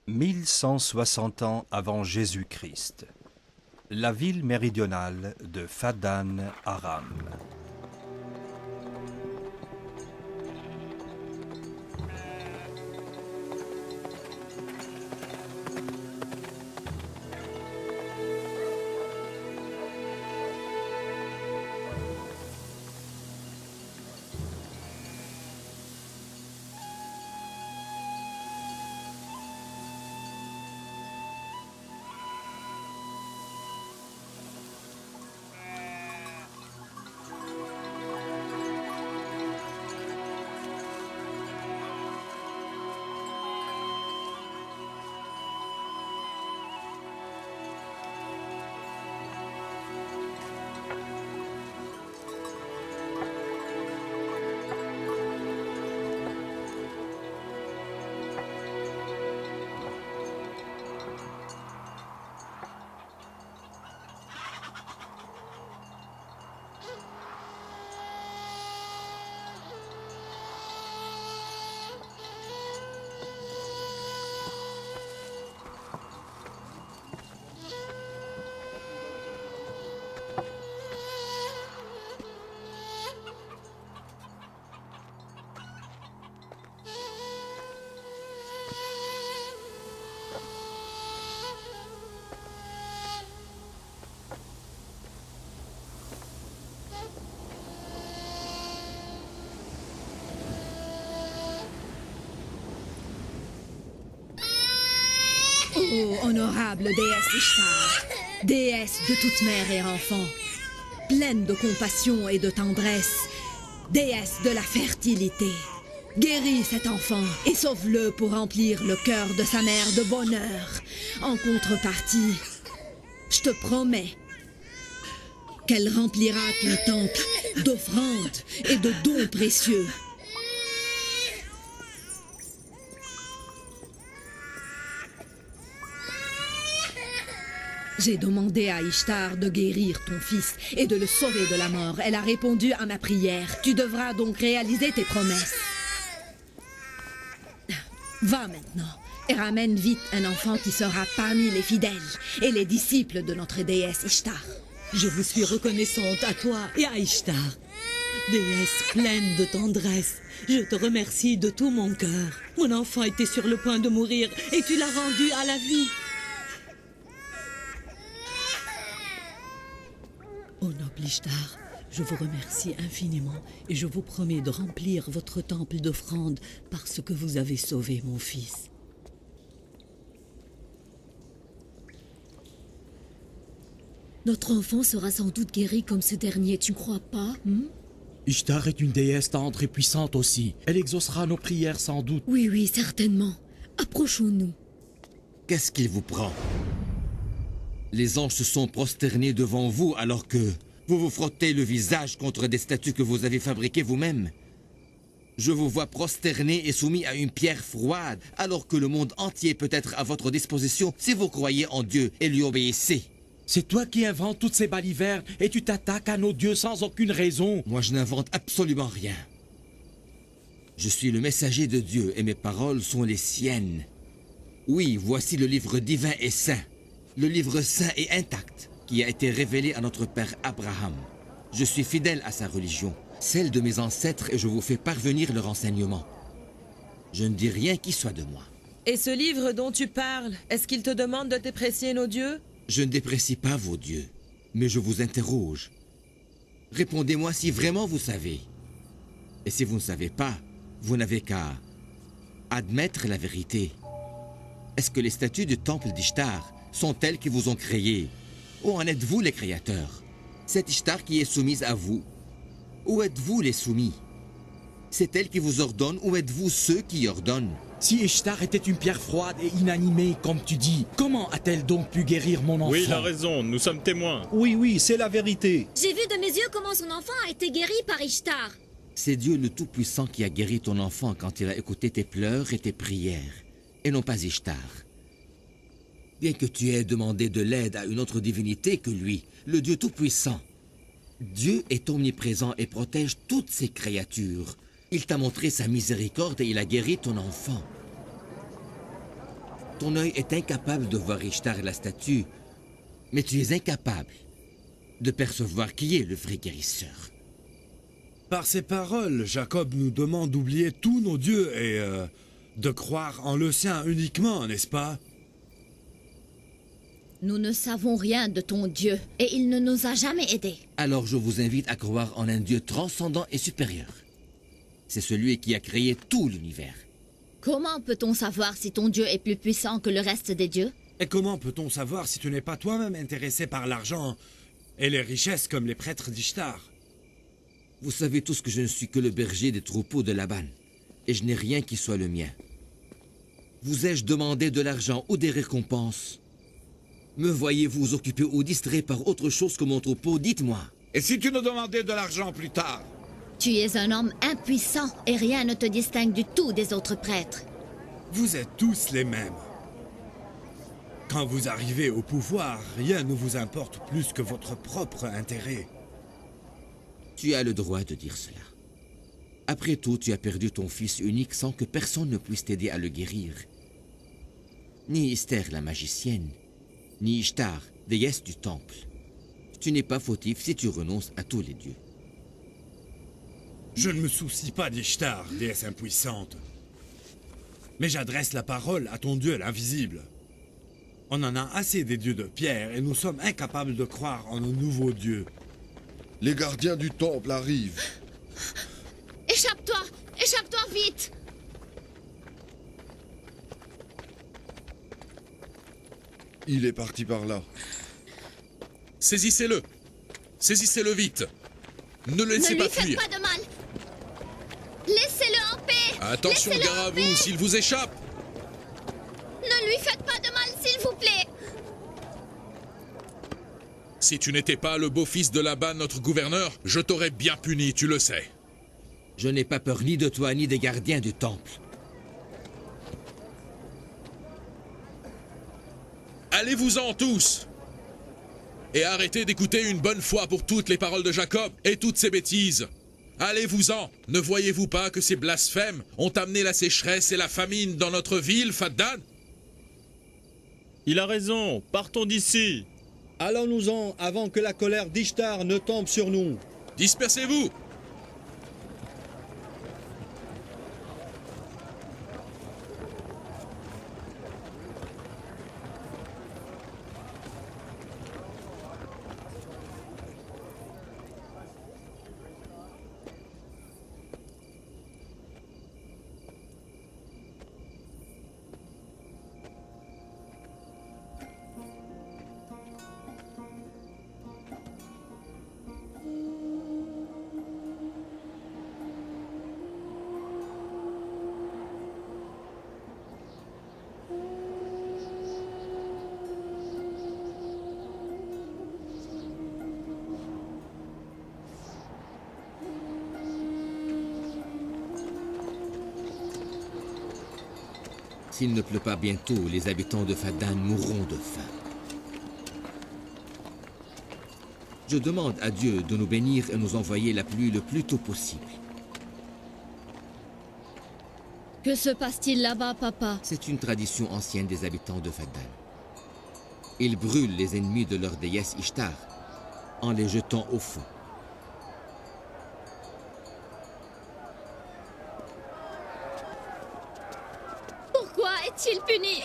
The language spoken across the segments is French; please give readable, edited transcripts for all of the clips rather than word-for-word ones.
1160 ans avant Jésus-Christ. La ville méridionale de Fadan Aram. Ô honorable déesse Ishtar, déesse de toute mère et enfant, pleine de compassion et de tendresse, déesse de la fertilité, guéris cet enfant et sauve-le pour remplir le cœur de sa mère de bonheur. En contrepartie, je te promets qu'elle remplira ton temple d'offrandes et de dons précieux. J'ai demandé à Ishtar de guérir ton fils et de le sauver de la mort. Elle a répondu à ma prière. Tu devras donc réaliser tes promesses. Va maintenant et ramène vite un enfant qui sera parmi les fidèles et les disciples de notre déesse Ishtar. Je vous suis reconnaissante à toi et à Ishtar. Déesse pleine de tendresse, je te remercie de tout mon cœur. Mon enfant était sur le point de mourir et tu l'as rendu à la vie. Ô noble Ishtar, je vous remercie infiniment et je vous promets de remplir votre temple d'offrandes parce que vous avez sauvé mon fils. Notre enfant sera sans doute guéri comme ce dernier, tu ne crois pas? Ishtar est une déesse tendre et puissante aussi. Elle exaucera nos prières sans doute. Oui, oui, certainement. Approchons-nous. Qu'est-ce qu'il vous prend? Les anges se sont prosternés devant vous alors que vous vous frottez le visage contre des statues que vous avez fabriquées vous-même. Je vous vois prosterné et soumis à une pierre froide alors que le monde entier peut être à votre disposition si vous croyez en Dieu et lui obéissez. C'est toi qui inventes toutes ces balivernes et tu t'attaques à nos dieux sans aucune raison. Moi, je n'invente absolument rien. Je suis le messager de Dieu et mes paroles sont les siennes. Oui, voici le livre divin et saint. Le livre saint et intact qui a été révélé à notre père Abraham. Je suis fidèle à sa religion, celle de mes ancêtres, et je vous fais parvenir leur enseignement. Je ne dis rien qui soit de moi. Et ce livre dont tu parles, est-ce qu'il te demande de déprécier nos dieux? Je ne déprécie pas vos dieux, mais je vous interroge. Répondez-moi si vraiment vous savez. Et si vous ne savez pas, vous n'avez qu'à admettre la vérité. Est-ce que les statues du temple d'Ishtar sont elles qui vous ont créé? Ou en êtes-vous les créateurs? C'est Ishtar qui est soumise à vous. Ou êtes-vous les soumis? C'est elle qui vous ordonne ou êtes-vous ceux qui ordonnent? Si Ishtar était une pierre froide et inanimée, comme tu dis, comment a-t-elle donc pu guérir mon enfant? Oui, il a raison, nous sommes témoins. Oui, c'est la vérité. J'ai vu de mes yeux comment son enfant a été guéri par Ishtar. C'est Dieu le Tout-Puissant qui a guéri ton enfant quand il a écouté tes pleurs et tes prières, et non pas Ishtar. Bien que tu aies demandé de l'aide à une autre divinité que lui, le Dieu Tout-Puissant, Dieu est omniprésent et protège toutes ses créatures. Il t'a montré sa miséricorde et il a guéri ton enfant. Ton œil est incapable de voir Ishtar et la statue, mais tu es incapable de percevoir qui est le vrai guérisseur. Par ces paroles, Jacob nous demande d'oublier tous nos dieux et de croire en le sien uniquement, n'est-ce pas? Nous ne savons rien de ton Dieu, et il ne nous a jamais aidés. Alors je vous invite à croire en un Dieu transcendant et supérieur. C'est celui qui a créé tout l'univers. Comment peut-on savoir si ton Dieu est plus puissant que le reste des dieux? Et comment peut-on savoir si tu n'es pas toi-même intéressé par l'argent et les richesses comme les prêtres d'Ishtar? Vous savez tous que je ne suis que le berger des troupeaux de Laban, et je n'ai rien qui soit le mien. Vous ai-je demandé de l'argent ou des récompenses? Me voyez-vous occupé ou distrait par autre chose que mon troupeau? Dites-moi. Et si tu nous demandais de l'argent plus tard? Tu es un homme impuissant, et rien ne te distingue du tout des autres prêtres. Vous êtes tous les mêmes. Quand vous arrivez au pouvoir, rien ne vous importe plus que votre propre intérêt. Tu as le droit de dire cela. Après tout, tu as perdu ton fils unique sans que personne ne puisse t'aider à le guérir. Ni Esther la magicienne, ni Ishtar, déesse du temple. Tu n'es pas fautif si tu renonces à tous les dieux. Je ne me soucie pas d'Ishtar, déesse impuissante. Mais j'adresse la parole à ton Dieu l'invisible. On en a assez des dieux de pierre et nous sommes incapables de croire en nos nouveaux dieux. Les gardiens du temple arrivent. Échappe-toi! Échappe-toi vite! Il est parti par là. Saisissez-le! Saisissez-le vite! Ne le laissez pas fuir! Ne lui faites pas de mal! Laissez-le en paix! Attention, gare à vous, s'il vous échappe! Ne lui faites pas de mal, s'il vous plaît! Si tu n'étais pas le beau-fils de Laban, notre gouverneur, je t'aurais bien puni, tu le sais. Je n'ai pas peur ni de toi, ni des gardiens du temple. Allez-vous-en tous! Et arrêtez d'écouter une bonne fois pour toutes les paroles de Jacob et toutes ces bêtises. Allez-vous-en! Ne voyez-vous pas que ces blasphèmes ont amené la sécheresse et la famine dans notre ville, Faddan? Il a raison, partons d'ici. Allons-nous-en avant que la colère d'Ishtar ne tombe sur nous. Dispersez-vous! S'il ne pleut pas bientôt, les habitants de Faddan mourront de faim. Je demande à Dieu de nous bénir et nous envoyer la pluie le plus tôt possible. Que se passe-t-il là-bas, papa? C'est une tradition ancienne des habitants de Faddan. Ils brûlent les ennemis de leur déesse Ishtar en les jetant au feu. Pourquoi est-il puni?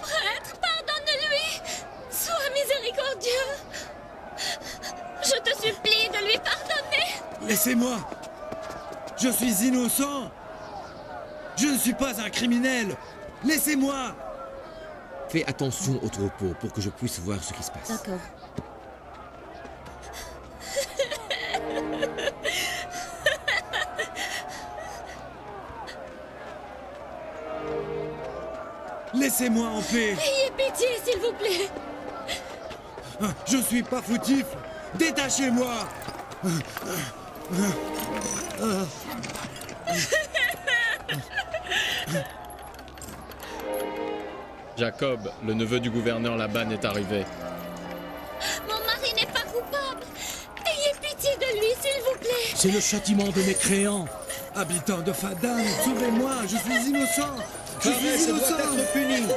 Prêtre, pardonne-lui! Sois miséricordieux! Je te supplie de lui pardonner! Laissez-moi! Je suis innocent! Je ne suis pas un criminel! Laissez-moi! Fais attention au troupeau pour que je puisse voir ce qui se passe. D'accord. Laissez-moi en paix! Ayez pitié, s'il vous plaît! Je suis pas foutif! Détachez-moi! Jacob, le neveu du gouverneur Laban, est arrivé. Mon mari n'est pas coupable! Ayez pitié de lui, s'il vous plaît! C'est le châtiment de mes créants. Habitants de Fadan, sauvez-moi, je suis innocent. Je Pharès suis doit innocent. être puni.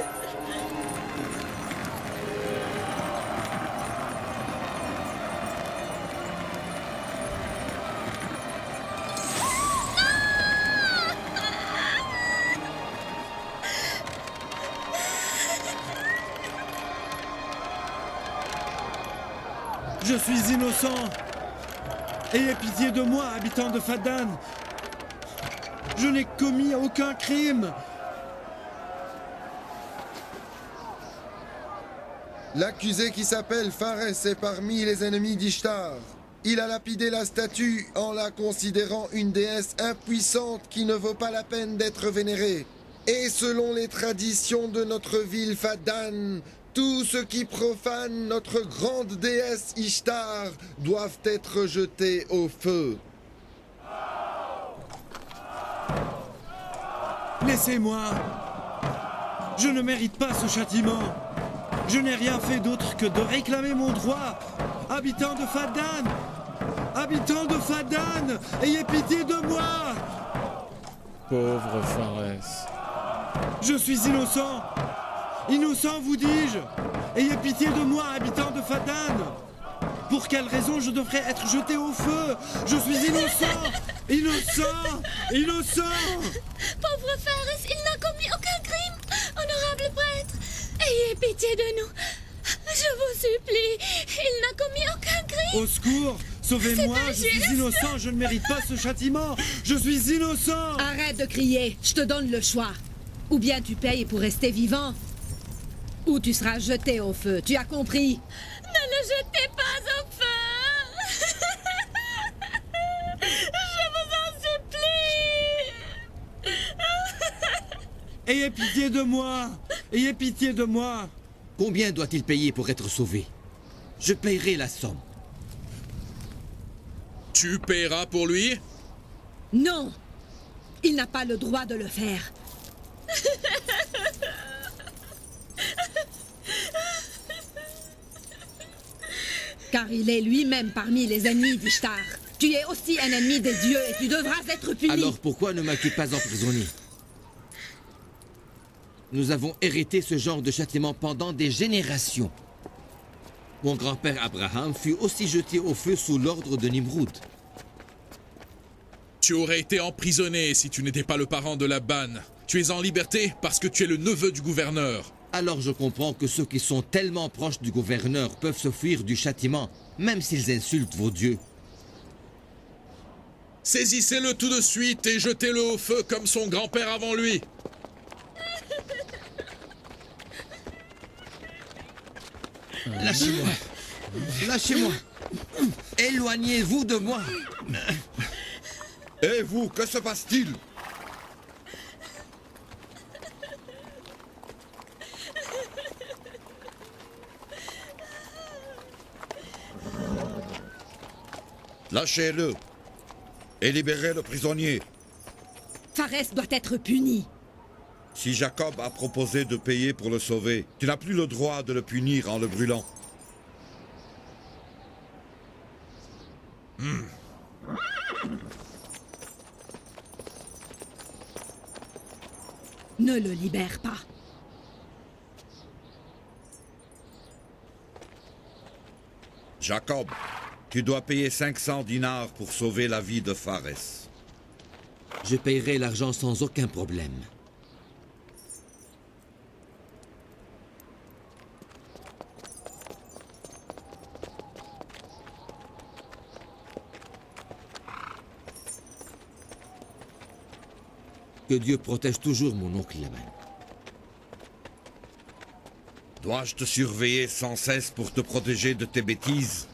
Je suis innocent. Ayez pitié de moi, habitants de Fadan. Je n'ai commis aucun crime. L'accusé qui s'appelle Pharès est parmi les ennemis d'Ishtar. Il a lapidé la statue en la considérant une déesse impuissante qui ne vaut pas la peine d'être vénérée. Et selon les traditions de notre ville Fadan, tous ceux qui profanent notre grande déesse Ishtar doivent être jetés au feu. Laissez-moi. Je ne mérite pas ce châtiment. Je n'ai rien fait d'autre que de réclamer mon droit. Habitants de Fadan! Habitants de Fadan! Ayez pitié de moi! Pauvre Pharès. Je suis innocent! Innocent, vous dis-je! Ayez pitié de moi, habitants de Fadan! Pour quelle raison je devrais être jeté au feu? Je suis innocent! Innocent! Innocent! Pauvre Pharès, il n'a commis aucun crime! Honorable prêtre, ayez pitié de nous! Je vous supplie, il n'a commis aucun crime! Au secours! Sauvez-moi, je suis innocent, je ne mérite pas ce châtiment! Je suis innocent! Arrête de crier, je te donne le choix. Ou bien tu payes pour rester vivant, ou tu seras jeté au feu, tu as compris? Ne le jetez pas au feu! Je vous en supplie! Ayez pitié de moi! Ayez pitié de moi! Combien doit-il payer pour être sauvé? Je paierai la somme. Tu paieras pour lui? Non! Il n'a pas le droit de le faire. Car il est lui-même parmi les ennemis d'Ishtar. Tu es aussi un ennemi des dieux et tu devras être puni. Alors pourquoi ne m'as-tu pas emprisonné? Nous avons hérité ce genre de châtiment pendant des générations. Mon grand-père Abraham fut aussi jeté au feu sous l'ordre de Nimrod. Tu aurais été emprisonné si tu n'étais pas le parent de Laban. Tu es en liberté parce que tu es le neveu du gouverneur. Alors je comprends que ceux qui sont tellement proches du gouverneur peuvent se fuir du châtiment, même s'ils insultent vos dieux. Saisissez-le tout de suite et jetez-le au feu comme son grand-père avant lui. Lâchez-moi. Lâchez-moi. Éloignez-vous de moi. Et vous, que se passe-t-il? Lâchez-le et libérez le prisonnier. Pharès doit être puni. Si Jacob a proposé de payer pour le sauver, tu n'as plus le droit de le punir en le brûlant. Ne le libère pas. Jacob, tu dois payer 500 dinars pour sauver la vie de Pharès. Je paierai l'argent sans aucun problème. Que Dieu protège toujours mon oncle Laban. Dois-je te surveiller sans cesse pour te protéger de tes bêtises?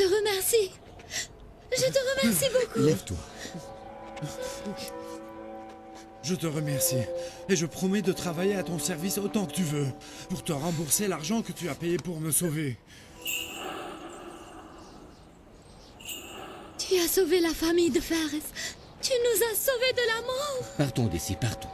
te remercie. Je te remercie beaucoup. Lève-toi. Je te remercie. Et je promets de travailler à ton service autant que tu veux, pour te rembourser l'argent que tu as payé pour me sauver. Tu as sauvé la famille de Fares. Tu nous as sauvés de la mort. Partons d'ici, partons.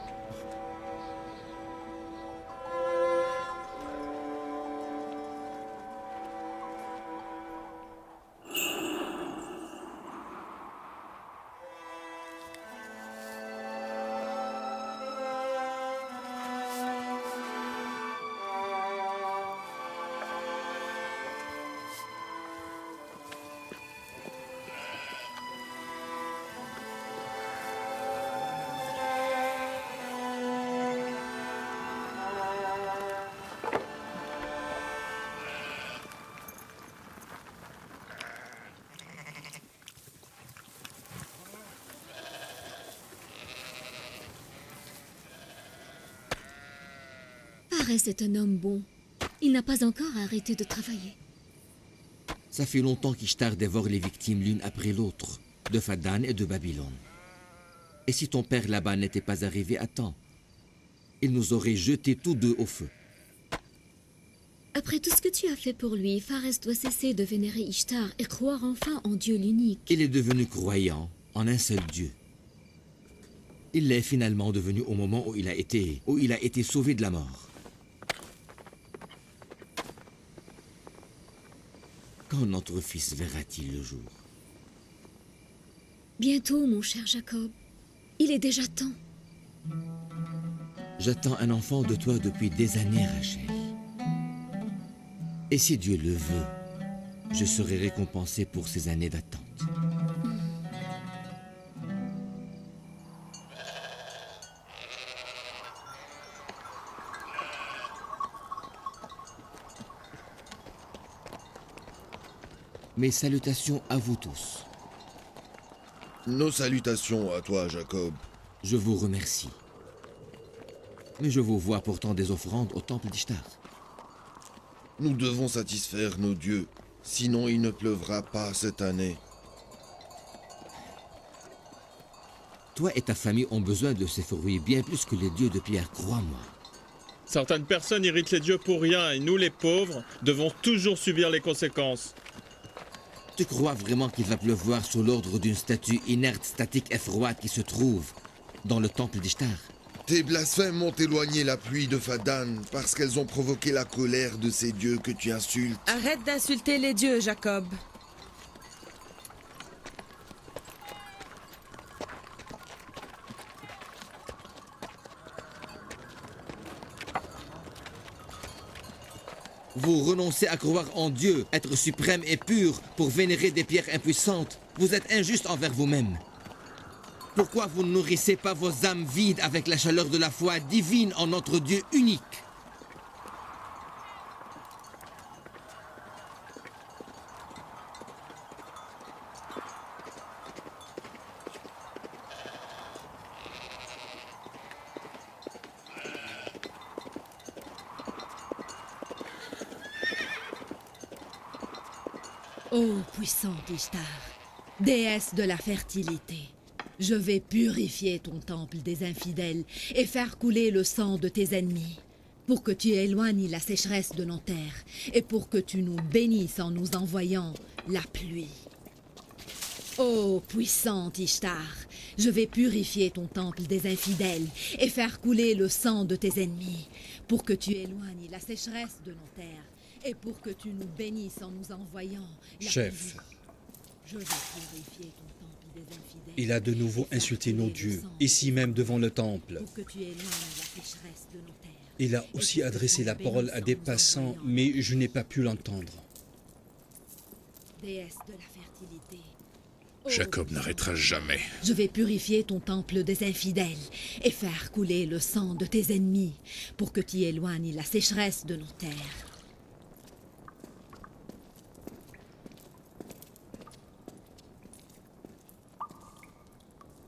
Fares est un homme bon. Il n'a pas encore arrêté de travailler. Ça fait longtemps qu'Ishtar dévore les victimes l'une après l'autre, de Fadan et de Babylone. Et si ton père là-bas n'était pas arrivé à temps, il nous aurait jetés tous deux au feu. Après tout ce que tu as fait pour lui, Fares doit cesser de vénérer Ishtar et croire enfin en Dieu l'unique. Il est devenu croyant en un seul Dieu. Il l'est finalement devenu au moment où il a été sauvé de la mort. Quand notre fils verra-t-il le jour? Bientôt, mon cher Jacob. Il est déjà temps. J'attends un enfant de toi depuis des années, Rachel. Et si Dieu le veut, je serai récompensé pour ces années d'attente. Mes salutations à vous tous. Nos salutations à toi, Jacob. Je vous remercie. Mais je vous vois pourtant des offrandes au temple d'Ishtar. Nous devons satisfaire nos dieux, sinon il ne pleuvra pas cette année. Toi et ta famille ont besoin de ces fruits bien plus que les dieux de pierre, crois-moi. Certaines personnes irritent les dieux pour rien et nous, les pauvres, devons toujours subir les conséquences. Tu crois vraiment qu'il va pleuvoir sous l'ordre d'une statue inerte, statique et froide qui se trouve dans le temple d'Ishtar? Tes blasphèmes ont éloigné la pluie de Fadan parce qu'elles ont provoqué la colère de ces dieux que tu insultes. Arrête d'insulter les dieux, Jacob. Vous renoncez à croire en Dieu, être suprême et pur, pour vénérer des pierres impuissantes. Vous êtes injuste envers vous-même. Pourquoi vous ne nourrissez pas vos âmes vides avec la chaleur de la foi divine en notre Dieu unique? Ô puissante Ishtar, déesse de la fertilité, je vais purifier ton temple des infidèles et faire couler le sang de tes ennemis, pour que tu éloignes la sécheresse de nos terres et pour que tu nous bénisses en nous envoyant la pluie. Ô puissante Ishtar, je vais purifier ton temple des infidèles et faire couler le sang de tes ennemis, pour que tu éloignes la sécheresse de nos terres et pour que tu nous bénisses en nous envoyant la Chef. pluie. Je vais purifier ton temple des infidèles. Il a de nouveau insulté nos dieux, ici même devant le temple. Pour que tu éloignes la sécheresse de nos terres. Il a aussi adressé la parole à des passants, mais je n'ai pas pu l'entendre. Déesse de la fertilité. Jacob n'arrêtera jamais. Je vais purifier ton temple des infidèles et faire couler le sang de tes ennemis pour que tu éloignes la sécheresse de nos terres.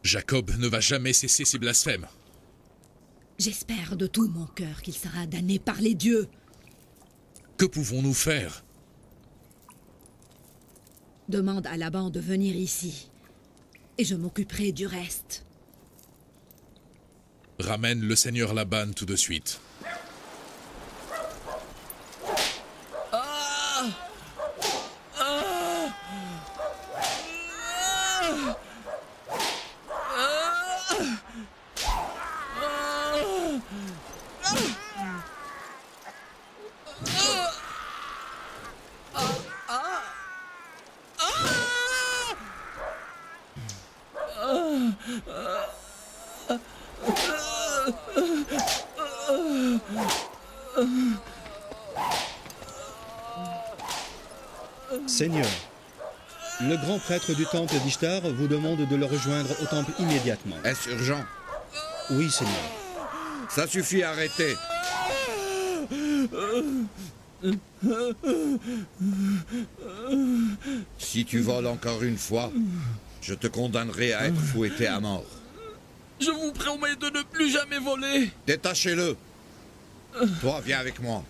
Jacob ne va jamais cesser ses blasphèmes. J'espère de tout mon cœur qu'il sera damné par les dieux. Que pouvons-nous faire? Demande à Laban de venir ici. Et je m'occuperai du reste. Ramène le seigneur Laban tout de suite. Seigneur, le grand prêtre du temple d'Ishtar vous demande de le rejoindre au temple immédiatement. Est-ce urgent? Oui, Seigneur. Ça suffit, arrêtez. Si tu voles encore une fois, je te condamnerai à être fouetté à mort. Je vous promets de ne plus jamais voler. Détachez-le. Toi, viens avec moi.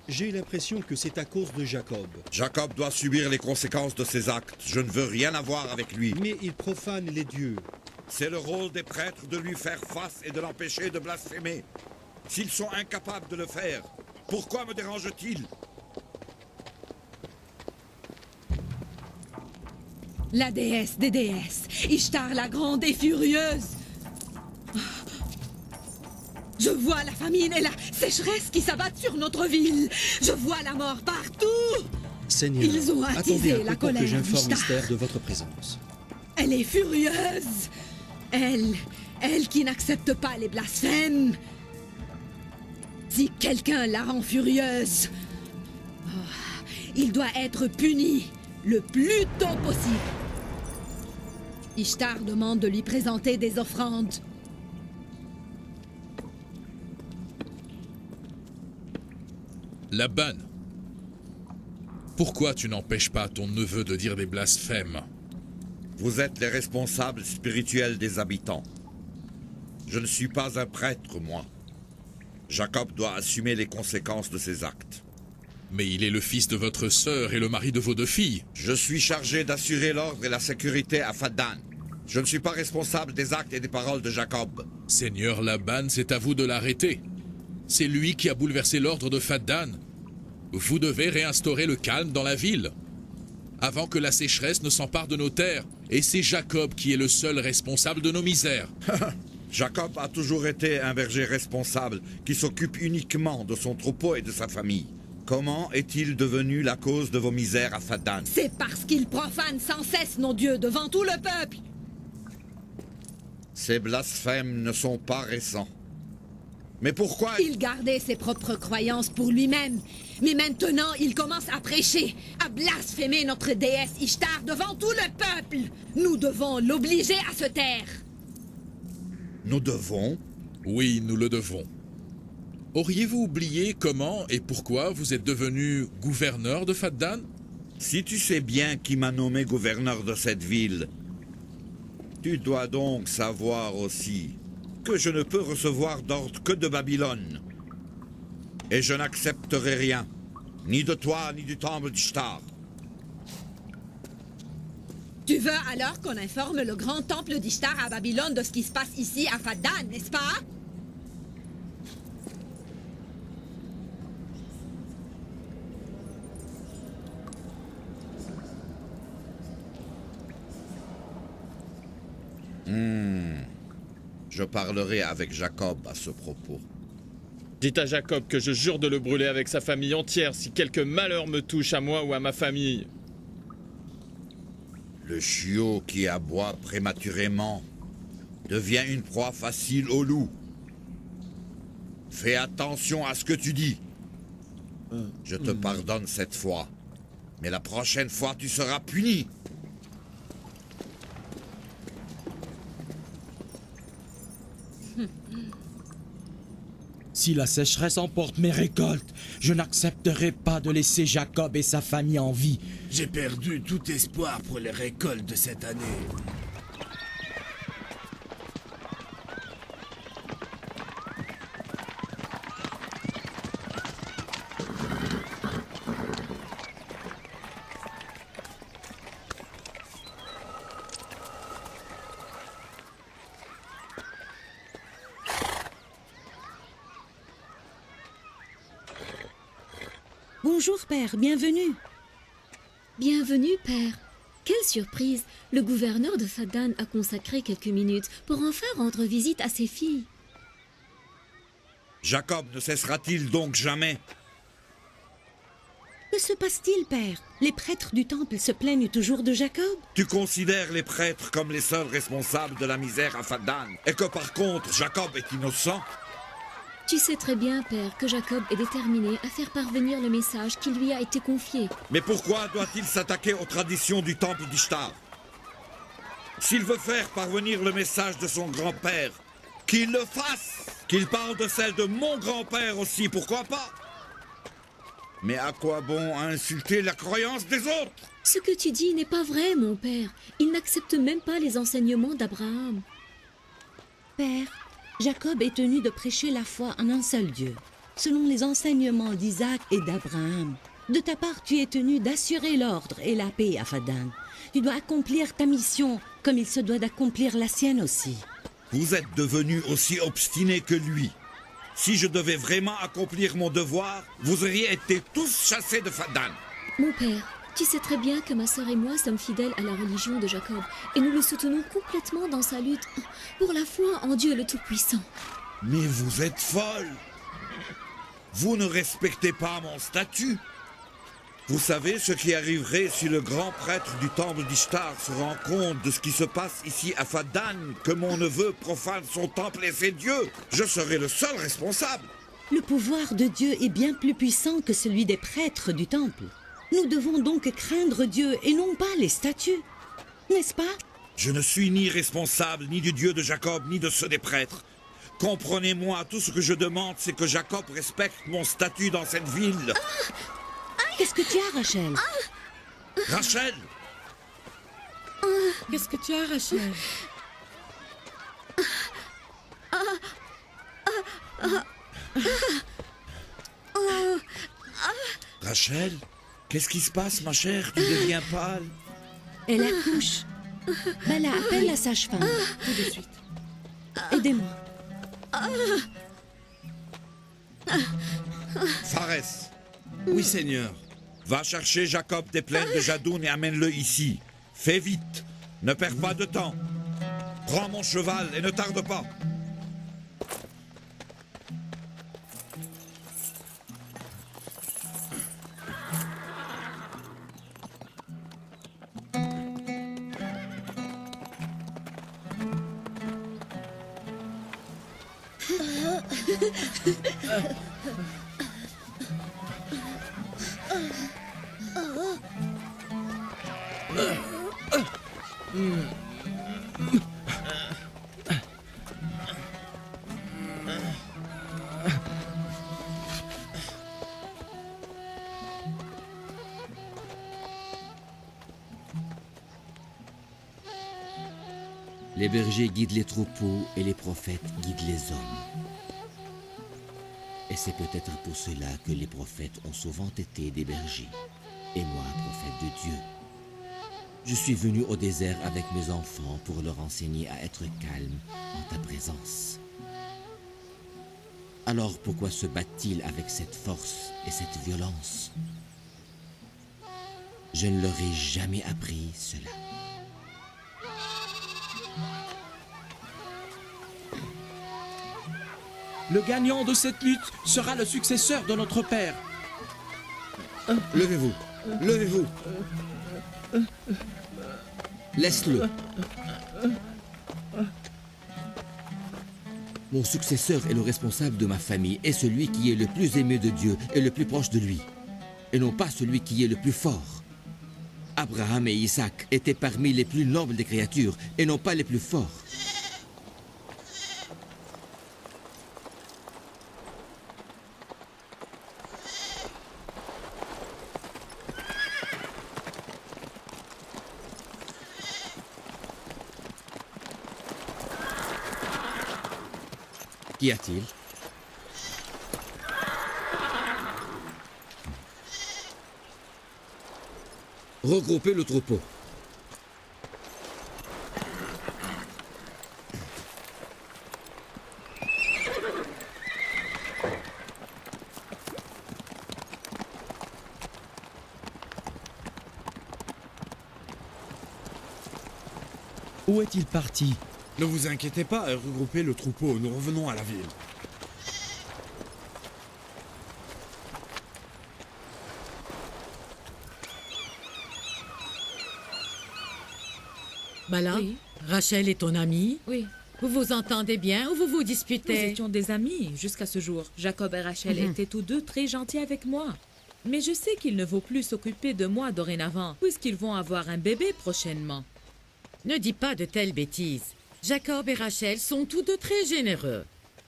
J'ai l'impression que c'est à cause de Jacob. Jacob doit subir les conséquences de ses actes. Je ne veux rien avoir avec lui. Mais il profane les dieux. C'est le rôle des prêtres de lui faire face et de l'empêcher de blasphémer. S'ils sont incapables de le faire, pourquoi me dérange-t-il? La déesse des déesses, Ishtar la grande et furieuse. Je vois la famine et la sécheresse qui s'abattent sur notre ville. Je vois la mort partout. Seigneur, ils ont attisé attendez un la peu pour colère que j'informe d'Ishtar. Esther de votre présence. Elle est furieuse. Elle qui n'accepte pas les blasphèmes. Si quelqu'un la rend furieuse, il doit être puni le plus tôt possible. Ishtar demande de lui présenter des offrandes. Laban, pourquoi tu n'empêches pas ton neveu de dire des blasphèmes? Vous êtes les responsables spirituels des habitants. Je ne suis pas un prêtre, moi. Jacob doit assumer les conséquences de ses actes. Mais il est le fils de votre sœur et le mari de vos 2 filles. Je suis chargé d'assurer l'ordre et la sécurité à Faddan. Je ne suis pas responsable des actes et des paroles de Jacob. Seigneur Laban, c'est à vous de l'arrêter. C'est lui qui a bouleversé l'ordre de Faddan. Vous devez réinstaurer le calme dans la ville, avant que la sécheresse ne s'empare de nos terres. Et c'est Jacob qui est le seul responsable de nos misères. Jacob a toujours été un berger responsable qui s'occupe uniquement de son troupeau et de sa famille. Comment est-il devenu la cause de vos misères à Faddan? C'est parce qu'il profane sans cesse nos dieux devant tout le peuple. Ces blasphèmes ne sont pas récents. Mais pourquoi... Il gardait ses propres croyances pour lui-même. Mais maintenant, il commence à prêcher, à blasphémer notre déesse Ishtar devant tout le peuple. Nous devons l'obliger à se taire. Nous devons? Oui, nous le devons. Auriez-vous oublié comment et pourquoi vous êtes devenu gouverneur de Faddan? Si tu sais bien qui m'a nommé gouverneur de cette ville, tu dois donc savoir aussi que je ne peux recevoir d'ordre que de Babylone. Et je n'accepterai rien, ni de toi, ni du temple d'Ishtar. Tu veux alors qu'on informe le grand temple d'Ishtar à Babylone de ce qui se passe ici à Faddan, n'est-ce pas? Je parlerai avec Jacob à ce propos. Dites à Jacob que je jure de le brûler avec sa famille entière si quelque malheur me touche à moi ou à ma famille. Le chiot qui aboie prématurément devient une proie facile au loup. Fais attention à ce que tu dis. Je te pardonne cette fois, mais la prochaine fois tu seras puni. Si la sécheresse emporte mes récoltes, je n'accepterai pas de laisser Jacob et sa famille en vie. J'ai perdu tout espoir pour les récoltes de cette année. Bonjour, père, bienvenue. Bienvenue, père. Quelle surprise! Le gouverneur de Fadan a consacré quelques minutes pour enfin rendre visite à ses filles. Jacob ne cessera-t-il donc jamais? Que se passe-t-il, père? Les prêtres du temple se plaignent toujours de Jacob? Tu considères les prêtres comme les seuls responsables de la misère à Fadan, et que par contre Jacob est innocent? Tu sais très bien, père, que Jacob est déterminé à faire parvenir le message qui lui a été confié. Mais pourquoi doit-il s'attaquer aux traditions du temple d'Ishtar? S'il veut faire parvenir le message de son grand-père, qu'il le fasse! Qu'il parle de celle de mon grand-père aussi, pourquoi pas? Mais à quoi bon insulter la croyance des autres? Ce que tu dis n'est pas vrai, mon père. Il n'accepte même pas les enseignements d'Abraham. Père, Jacob est tenu de prêcher la foi en un seul Dieu, selon les enseignements d'Isaac et d'Abraham. De ta part, tu es tenu d'assurer l'ordre et la paix à Fadan. Tu dois accomplir ta mission comme il se doit d'accomplir la sienne aussi. Vous êtes devenu aussi obstiné que lui. Si je devais vraiment accomplir mon devoir, vous auriez été tous chassés de Fadan. Mon père, tu sais très bien que ma sœur et moi sommes fidèles à la religion de Jacob et nous le soutenons complètement dans sa lutte pour la foi en Dieu le Tout-Puissant. Mais vous êtes folle. Vous ne respectez pas mon statut. Vous savez ce qui arriverait si le grand prêtre du temple d'Ishtar se rend compte de ce qui se passe ici à Fadan, que mon neveu profane son temple et ses dieux? Je serai le seul responsable. Le pouvoir de Dieu est bien plus puissant que celui des prêtres du temple. Nous devons donc craindre Dieu et non pas les statues, n'est-ce pas? Je ne suis ni responsable ni du Dieu de Jacob, ni de ceux des prêtres. Comprenez-moi, tout ce que je demande, c'est que Jacob respecte mon statut dans cette ville. Qu'est-ce que tu as, Rachel? Rachel! Qu'est-ce que tu as, Rachel? Rachel, qu'est-ce qui se passe, ma chère? Tu deviens pâle. Elle accouche. Bala, appelle la sage-femme. Tout de suite. Aidez-moi. Pharès. Oui, Seigneur. Va chercher Jacob des plaines de Jadoun et amène-le ici. Fais vite. Ne perds pas de temps. Prends mon cheval et ne tarde pas. Les bergers guident les troupeaux et les prophètes guident les hommes. Et c'est peut-être pour cela que les prophètes ont souvent été des bergers, et moi, prophète de Dieu. Je suis venu au désert avec mes enfants pour leur enseigner à être calmes en ta présence. Alors pourquoi se battent-ils avec cette force et cette violence? Je ne leur ai jamais appris cela. Le gagnant de cette lutte sera le successeur de notre père. Levez-vous, levez-vous. Laisse-le. Mon successeur est le responsable de ma famille et celui qui est le plus aimé de Dieu et le plus proche de lui, et non pas celui qui est le plus fort. Abraham et Isaac étaient parmi les plus nobles des créatures et non pas les plus forts. Qu'y a-t-il? Regroupez le troupeau. Où est-il parti? Ne vous inquiétez pas et regroupez le troupeau, nous revenons à la ville. Bala, Oui. Rachel est ton amie? Oui. Vous vous entendez bien ou vous vous Nous disputez? étions des amis jusqu'à ce jour. Jacob et Rachel étaient tous deux très gentils avec moi. Mais je sais qu'il ne vaut plus s'occuper de moi dorénavant, puisqu'ils vont avoir un bébé prochainement. Ne dis pas de telles bêtises. Jacob et Rachel sont tous deux très généreux.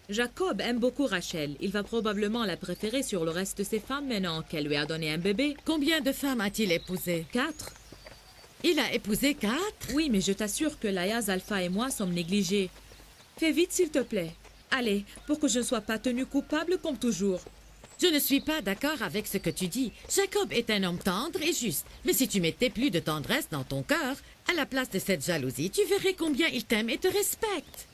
Jacob aime beaucoup Rachel. Il va probablement la préférer sur le reste de ses femmes maintenant qu'elle lui a donné un bébé. Combien de femmes a-t-il épousé? 4. Il a épousé 4? Oui, mais je t'assure que Layaz, Alpha et moi sommes négligés. Fais vite, s'il te plaît. Allez, pour que je ne sois pas tenue coupable comme toujours. Je ne suis pas d'accord avec ce que tu dis. Jacob est un homme tendre et juste. Mais si tu mettais plus de tendresse dans ton cœur, à la place de cette jalousie, tu verrais combien il t'aime et te respecte.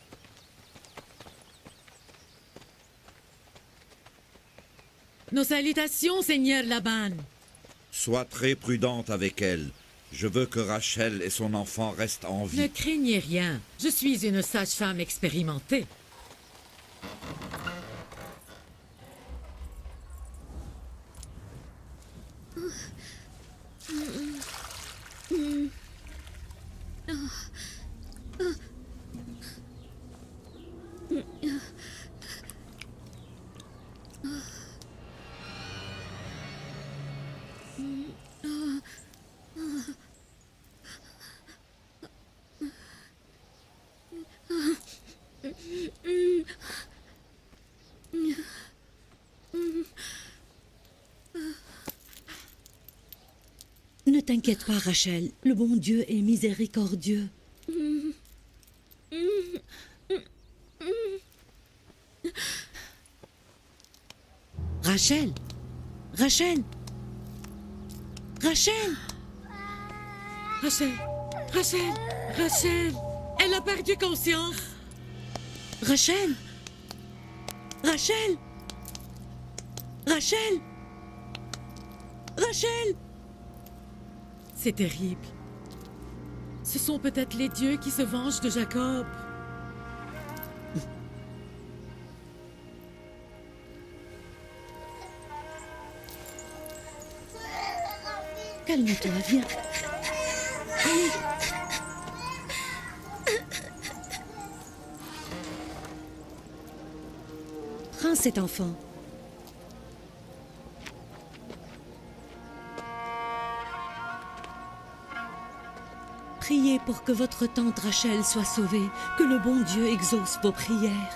Nos salutations, Seigneur Laban. Sois très prudente avec elle. Je veux que Rachel et son enfant restent en vie. Ne craignez rien. Je suis une sage-femme expérimentée. Ne t'inquiète pas, Rachel. Le bon Dieu est miséricordieux. Rachel! Rachel! Rachel! Rachel! Rachel! Rachel! Elle a perdu conscience! Rachel! Rachel! Rachel! Rachel! C'est terrible. Ce sont peut-être les dieux qui se vengent de Jacob. Calme-toi, viens. Allez. Prends cet enfant. Priez pour que votre tante Rachel soit sauvée, que le bon Dieu exauce vos prières.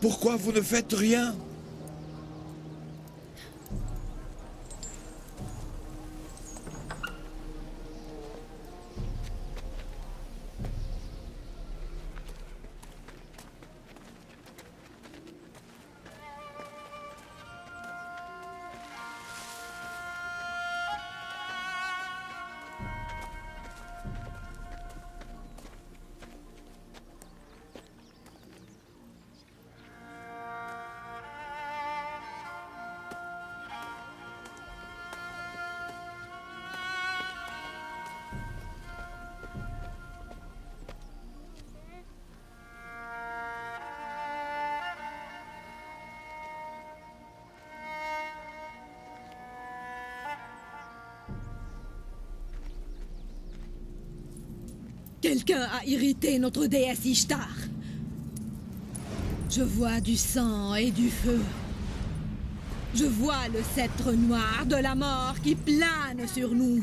Pourquoi vous ne faites rien? Quelqu'un a irrité notre déesse Ishtar. Je vois du sang et du feu. Je vois le sceptre noir de la mort qui plane sur nous.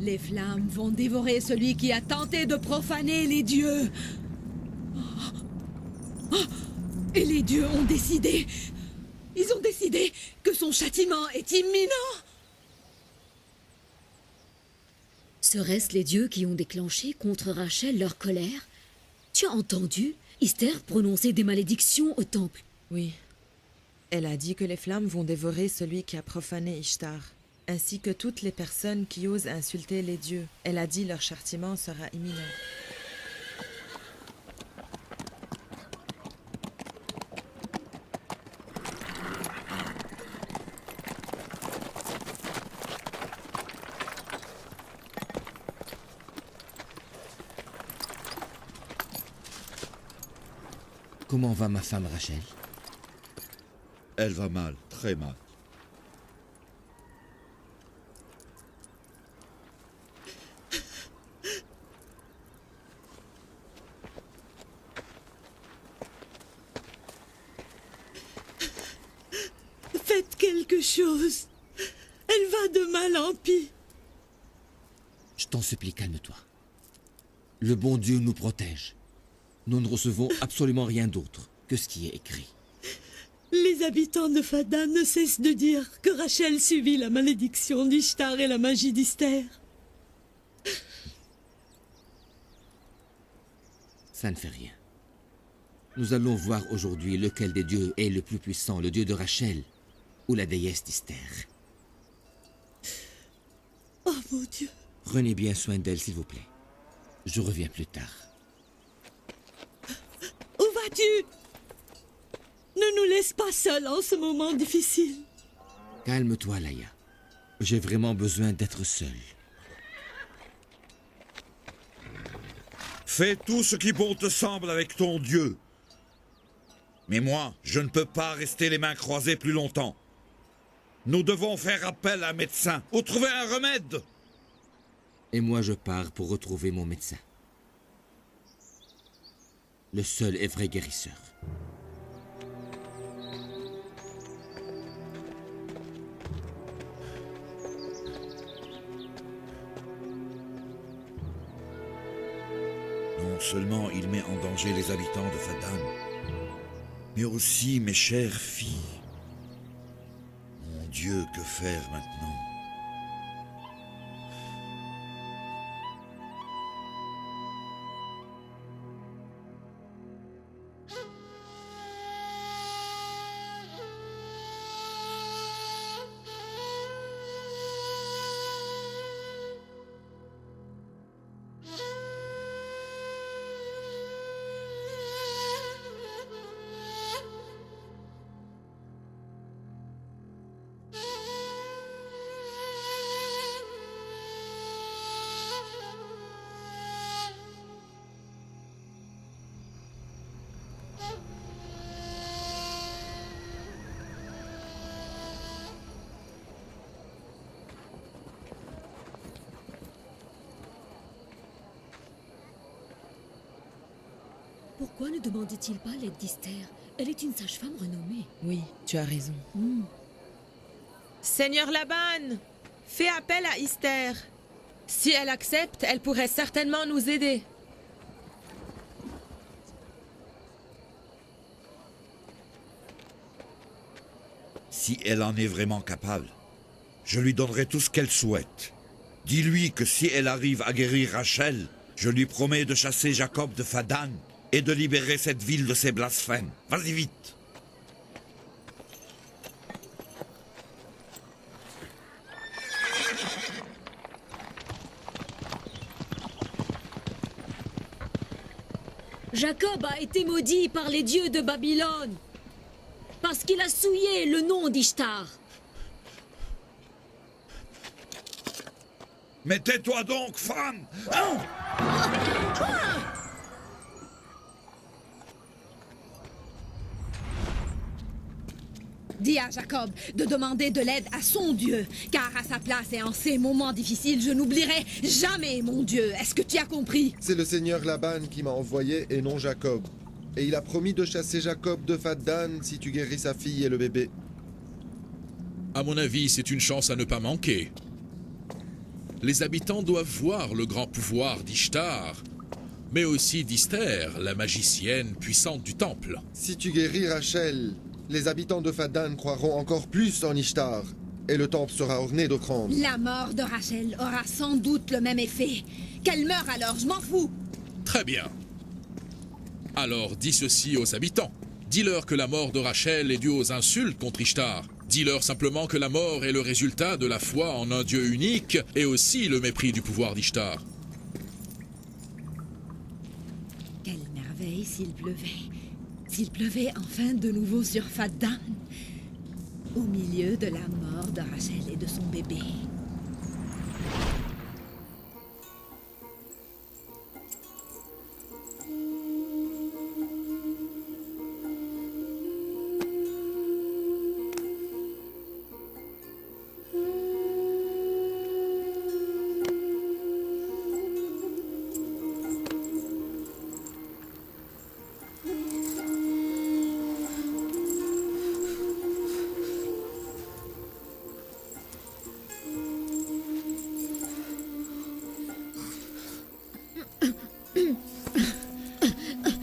Les flammes vont dévorer celui qui a tenté de profaner les dieux. Et les dieux ont décidé... Ils ont décidé que son châtiment est imminent. Seraient-ce les dieux qui ont déclenché contre Rachel leur colère? Tu as entendu Esther prononcer des malédictions au temple? Oui. Elle a dit que les flammes vont dévorer celui qui a profané Ishtar. ainsi que toutes les personnes qui osent insulter les dieux. Elle a dit leur châtiment sera imminent. Comment va ma femme Rachel? Elle va mal, très mal. Faites quelque chose. Elle va de mal en pis. Je t'en supplie, calme-toi. Le bon Dieu nous protège. Nous ne recevons absolument rien d'autre que ce qui est écrit. Les habitants de Fadan ne cessent de dire que Rachel subit la malédiction d'Ishtar et la magie d'Isther. Ça ne fait rien. Nous allons voir aujourd'hui lequel des dieux est le plus puissant, le dieu de Rachel ou la déesse d'Isther. Oh mon Dieu. Prenez bien soin d'elle, s'il vous plaît. Je reviens plus tard. Où vas-tu? Ne nous laisse pas seuls en ce moment difficile. Calme-toi, Laïa. J'ai vraiment besoin d'être seul. Fais tout ce qui bon te semble avec ton Dieu. Mais moi, je ne peux pas rester les mains croisées plus longtemps. Nous devons faire appel à un médecin ou trouver un remède. Et moi, je pars pour retrouver mon médecin. Le seul et vrai guérisseur. Non seulement il met en danger les habitants de Fadan, mais aussi mes chères filles. Mon Dieu, que faire maintenant? Pourquoi ne demandait-il pas l'aide d'Esther? Elle est une sage-femme renommée. Oui, tu as raison. Seigneur Laban, fais appel à Esther. Si elle accepte, elle pourrait certainement nous aider. Si elle en est vraiment capable, je lui donnerai tout ce qu'elle souhaite. Dis-lui que si elle arrive à guérir Rachel, je lui promets de chasser Jacob de Fadan et de libérer cette ville de ses blasphèmes. Vas-y vite. Jacob a été maudit par les dieux de Babylone parce qu'il a souillé le nom d'Ishtar. Mais tais-toi donc, femme! Dis à Jacob de demander de l'aide à son Dieu, car à sa place et en ces moments difficiles, je n'oublierai jamais mon Dieu. Est-ce que tu as compris? C'est le seigneur Laban qui m'a envoyé et non Jacob. Et il a promis de chasser Jacob de Fadan si tu guéris sa fille et le bébé. À mon avis, c'est une chance à ne pas manquer. Les habitants doivent voir le grand pouvoir d'Ishtar, mais aussi d'Esther, la magicienne puissante du temple. Si tu guéris Rachel, les habitants de Fadan croiront encore plus en Ishtar, et le temple sera orné d'offrandes. La mort de Rachel aura sans doute le même effet. Qu'elle meure alors, je m'en fous. Très bien. Alors dis ceci aux habitants. Dis-leur que la mort de Rachel est due aux insultes contre Ishtar. Dis-leur simplement que la mort est le résultat de la foi en un Dieu unique et aussi le mépris du pouvoir d'Ishtar. Quelle merveille s'il pleuvait. S'il pleuvait enfin de nouveau sur Fadan, au milieu de la mort de Rachel et de son bébé.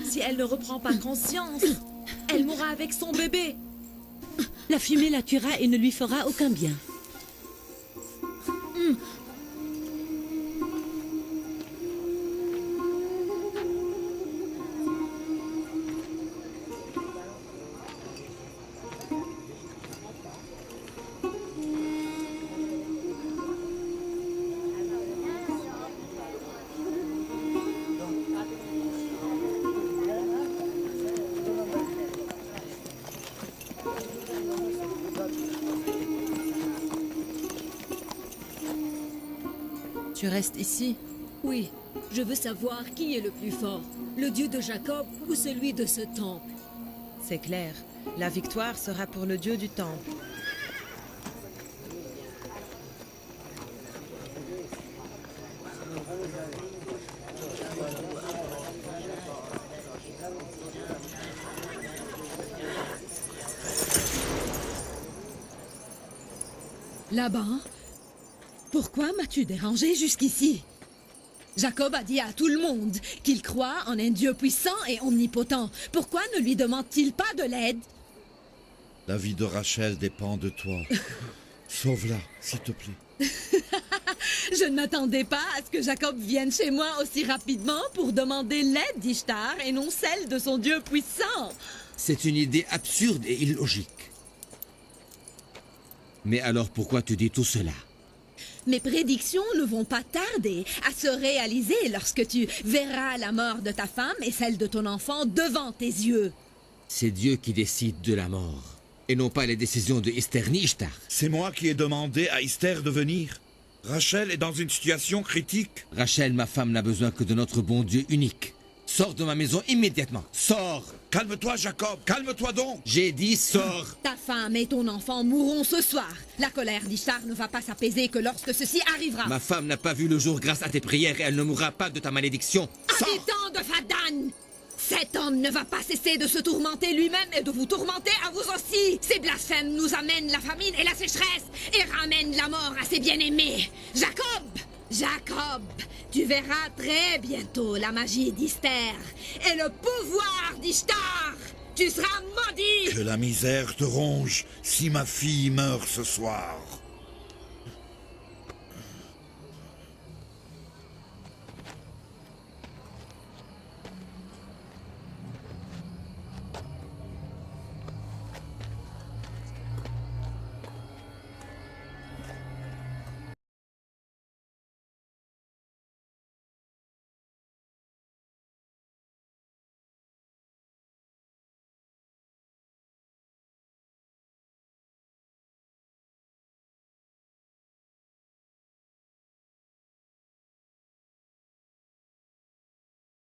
Si elle ne reprend pas conscience, elle mourra avec son bébé. La fumée la tuera et ne lui fera aucun bien. Tu restes ici? Oui, je veux savoir qui est le plus fort, le Dieu de Jacob ou celui de ce temple. C'est clair, la victoire sera pour le Dieu du temple. Laban, pourquoi m'as-tu dérangé jusqu'ici? Jacob a dit à tout le monde qu'il croit en un Dieu puissant et omnipotent. Pourquoi ne lui demande-t-il pas de l'aide? La vie de Rachel dépend de toi. Sauve-la, s'il te plaît. Je ne m'attendais pas à ce que Jacob vienne chez moi aussi rapidement pour demander l'aide d'Ishtar et non celle de son Dieu puissant. C'est une idée absurde et illogique. Mais alors pourquoi tu dis tout cela? Mes prédictions ne vont pas tarder à se réaliser lorsque tu verras la mort de ta femme et celle de ton enfant devant tes yeux. C'est Dieu qui décide de la mort, et non pas les décisions de Esther ni Ishtar. C'est moi qui ai demandé à Esther de venir. Rachel est dans une situation critique. Rachel, ma femme, n'a besoin que de notre bon Dieu unique. Sors de ma maison immédiatement. Sors! Calme-toi, Jacob. Calme-toi donc. J'ai dit sors. Ta femme et ton enfant mourront ce soir. La colère d'Ishtar ne va pas s'apaiser que lorsque ceci arrivera. Ma femme n'a pas vu le jour grâce à tes prières et elle ne mourra pas de ta malédiction. Habitants de Fadan, cet homme ne va pas cesser de se tourmenter lui-même et de vous tourmenter à vous aussi. Ces blasphèmes nous amènent la famine et la sécheresse et ramènent la mort à ses bien-aimés. Jacob, tu verras très bientôt la magie d'Esther et le pouvoir d'Ishtar. Tu seras maudit. Que la misère te ronge si ma fille meurt ce soir.